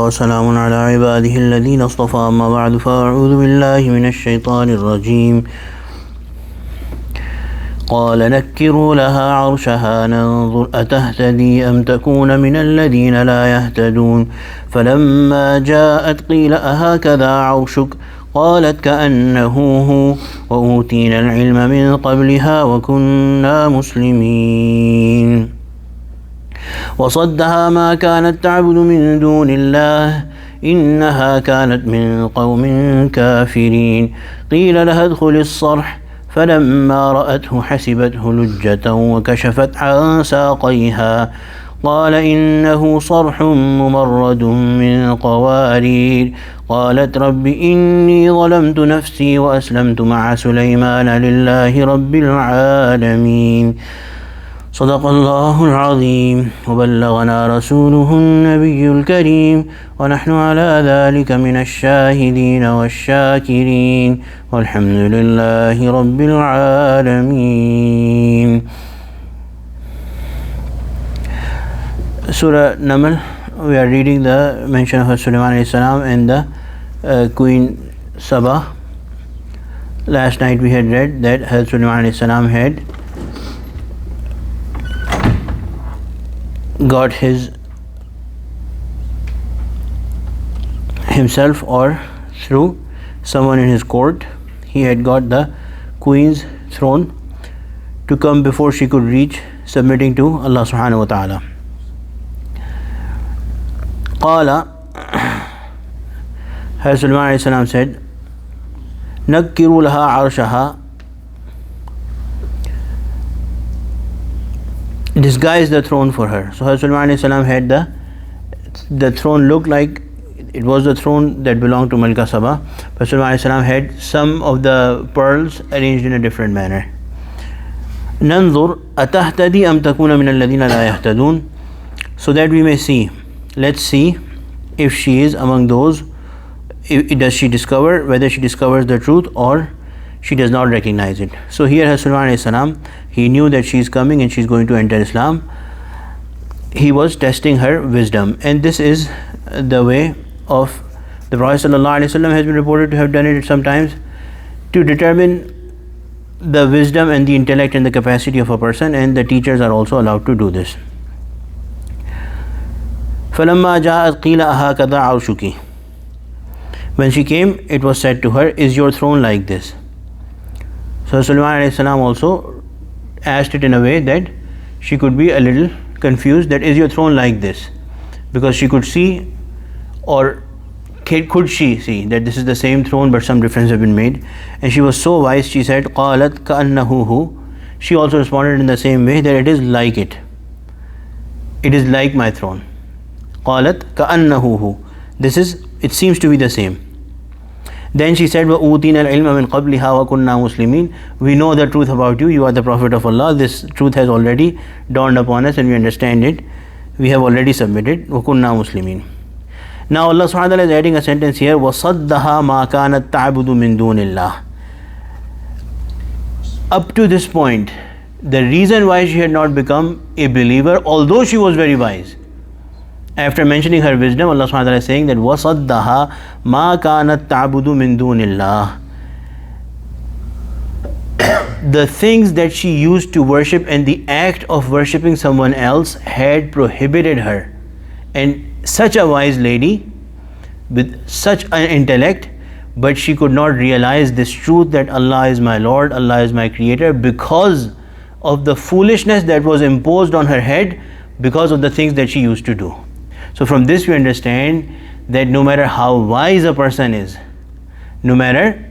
وسلام على عباده الذين اصطفى أما بعد فأعوذ بالله من الشيطان الرجيم قال نكروا لها عرشها ننظر أتهتدي أم تكون من الذين لا يهتدون فلما جاءت قيل أهكذا عرشك قالت كأنه هو وأوتينا العلم من قبلها وكنا مسلمين وصدها ما كانت تعبد من دون الله إنها كانت من قوم كافرين قيل لها ادخل الصرح فلما رأته حسبته لجة وكشفت عن ساقيها قال إنه صرح ممرد من قوارير قالت رب إني ظلمت نفسي وأسلمت مع سليمان لله رب العالمين صدق الله العظيم وبلغنا رسوله النبي الكريم ونحن على ذلك من الشاهدين والشاكرين والحمد لله رب العالمين. Surah Naml, we are reading the mention of Sulaiman alayhi salam and the Queen Saba. Last night we had read that Hazrat Sulaiman alayhi salam had got himself or through someone in his court, he had got the queen's throne to come before she could reach submitting to Allah subhanahu wa ta'ala. Qala, Hazrat Sulaiman alayhi salam said, Nakkiru laha arshaha, disguise the throne for her. So Hazrat Sulaiman alayhi salam had the throne looked like it was the throne that belonged to Malika Saba, but Sulaiman alayhi salam had some of the pearls arranged in a different manner. Nanzur atahtadi am takuna min alladhina la yahtadun, so that we may see. Let's see if she is among those. Does she discover, whether she discovers the truth or she does not recognize it. So here Hazrat Sulaiman alayhi salam, he knew that she is coming and she is going to enter Islam. He was testing her wisdom, and this is the way of the Prophet sallallahu alaihi wasallam has been reported to have done it sometimes, to determine the wisdom and the intellect and the capacity of a person, and the teachers are also allowed to do this. فَلَمَّا جَاءَتْ قِيلَ أَهَكَذَا عَرْشُكِ, when she came, it was said to her, is your throne like this? So Sulaiman alayhi salam also asked it in a way that she could be a little confused, that is your throne like this? Because she could see, or could she see that this is the same throne but some difference have been made? And she was so wise, she said, قَالَتْ كَأَنَّهُ هُ, she also responded in the same way, that it is like it. It is like my throne. قَالَتْ كَأَنَّهُ هُ, it seems to be the same. Then she said, وَأُوتِينَا الْعِلْمَ مِنْ قَبْلِهَا وَكُنَّا مُسْلِمِينَ, we know the truth about you, you are the Prophet of Allah, this truth has already dawned upon us and we understand it, we have already submitted, وَكُنَّا مُسْلِمِينَ. Now Allah subhanahu wa ta'ala is adding a sentence here, وَصَدَّهَا مَا كَانَتْ تَعْبُدُ مِن دُونِ اللَّهِ. Up to this point, the reason why she had not become a believer, although she was very wise, after mentioning her wisdom, Allah subhanahu wa ta'ala is saying that وَصَدَّهَا مَا كَانَتْ تَعْبُدُ مِن دُونِ اللَّهِ. The things that she used to worship and the act of worshipping someone else had prohibited her. And such a wise lady with such an intellect, but she could not realize this truth that Allah is my Lord, Allah is my Creator, because of the foolishness that was imposed on her head because of the things that she used to do. So from this we understand that no matter how wise a person is, no matter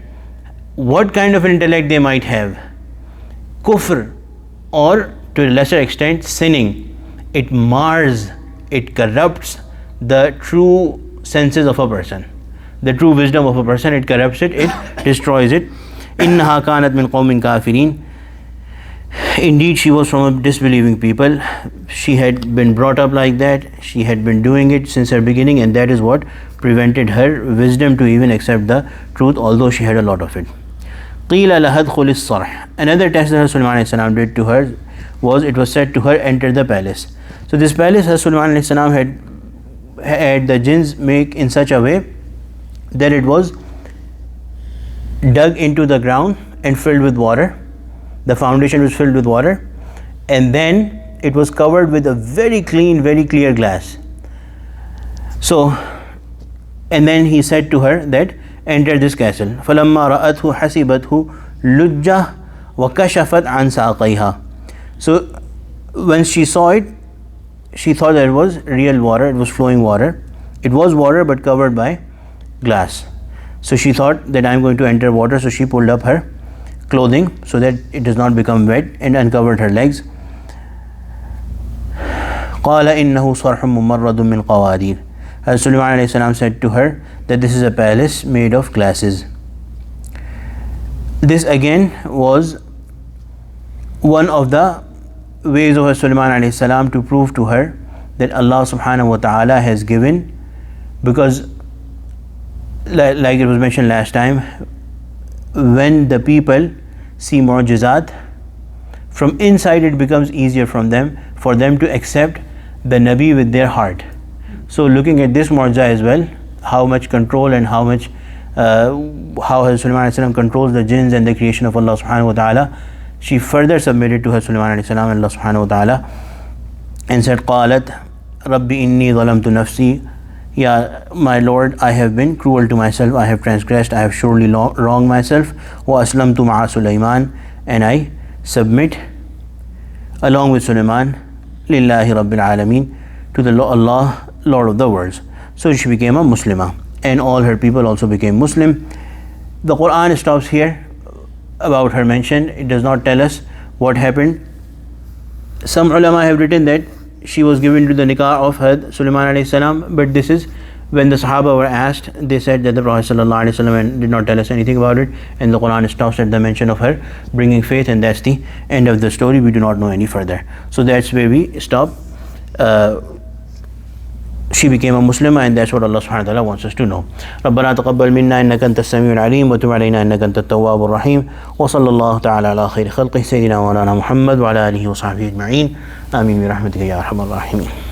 what kind of intellect they might have, kufr, or to a lesser extent sinning, it mars, it corrupts the true senses of a person, the true wisdom of a person, it corrupts it, it destroys it. إِنَّهَا كَانَتْ مِنْ قَوْمٍ كَافِرِينَ, indeed she was from a disbelieving people, she had been brought up like that, she had been doing it since her beginning, and that is what prevented her wisdom to even accept the truth, although she had a lot of it. قِيلَ لَهَا ادْخُلِ الصَّرْحَ, another test that Sulaiman ﷺ did to her was, it was said to her, enter the palace. So this palace, Sulaiman ﷺ had had the jinns make in such a way that it was dug into the ground and filled with water. The foundation was filled with water, and then it was covered with a very clean, very clear glass. So, and then he said to her that enter this castle. فَلَمَّا رَأَتْهُ حَسِبَتْهُ لُجَّةً وَكَشَفَتْ عَنْ سَاقَيْهَا. So when she saw it, she thought that it was real water, it was flowing water. It was water but covered by glass. So she thought that I'm going to enter water, so she pulled up her clothing so that it does not become wet, and uncovered her legs. قَالَ إِنَّهُ صَرْحٌ مُمَرَّدٌ مِّنْ قَوَارِيرَ. As Sulaiman alayhi salam said to her that this is a palace made of glasses. This again was one of the ways of Sulaiman alayhi salam to prove to her that Allah subhanahu wa ta'ala has given, because like it was mentioned last time, when the people see mu'jizat, from inside it becomes easier for them to accept the Nabi with their heart. So looking at this mu'jiza as well, how much control and how much how Hazrat Sulaiman alayhi salam controls the jinns and the creation of Allah subhanahu wa ta'ala, she further submitted to Hazrat Sulaiman alayhi salam and Allah subhanahu wa ta'ala, and said, قالت ربي إني ظلمت نفسي. Yeah, my Lord, I have been cruel to myself, I have transgressed, I have surely wronged myself. وأسلمت مع سليمان, and I submit along with Sulaiman, لله رب العالمين, to the Allah, Lord of the worlds. So she became a Muslimah, and all her people also became Muslim. The Quran stops here about her mention. It does not tell us what happened. Some ulama have written that she was given to the nikah of Hazrat Sulaiman alayhi salam, but this is when the Sahaba were asked, they said that the Prophet sallallahu alaihi wasallam did not tell us anything about it, and the Quran stops at the mention of her bringing faith, and that's the end of the story. We do not know any further. So that's where we stop. She became a Muslim, and that's what Allah subhanahu wa ta'ala wants us to know. ربنا تقبل منا إنك أنت السميع العليم وتب علينا إنك أنت التواب الرحيم وصلى الله تعالى على خير خلقه سيدنا مولانا محمد وعلى آله وصحبه أجمعين آمين برحمتك يا أرحم الراحمين.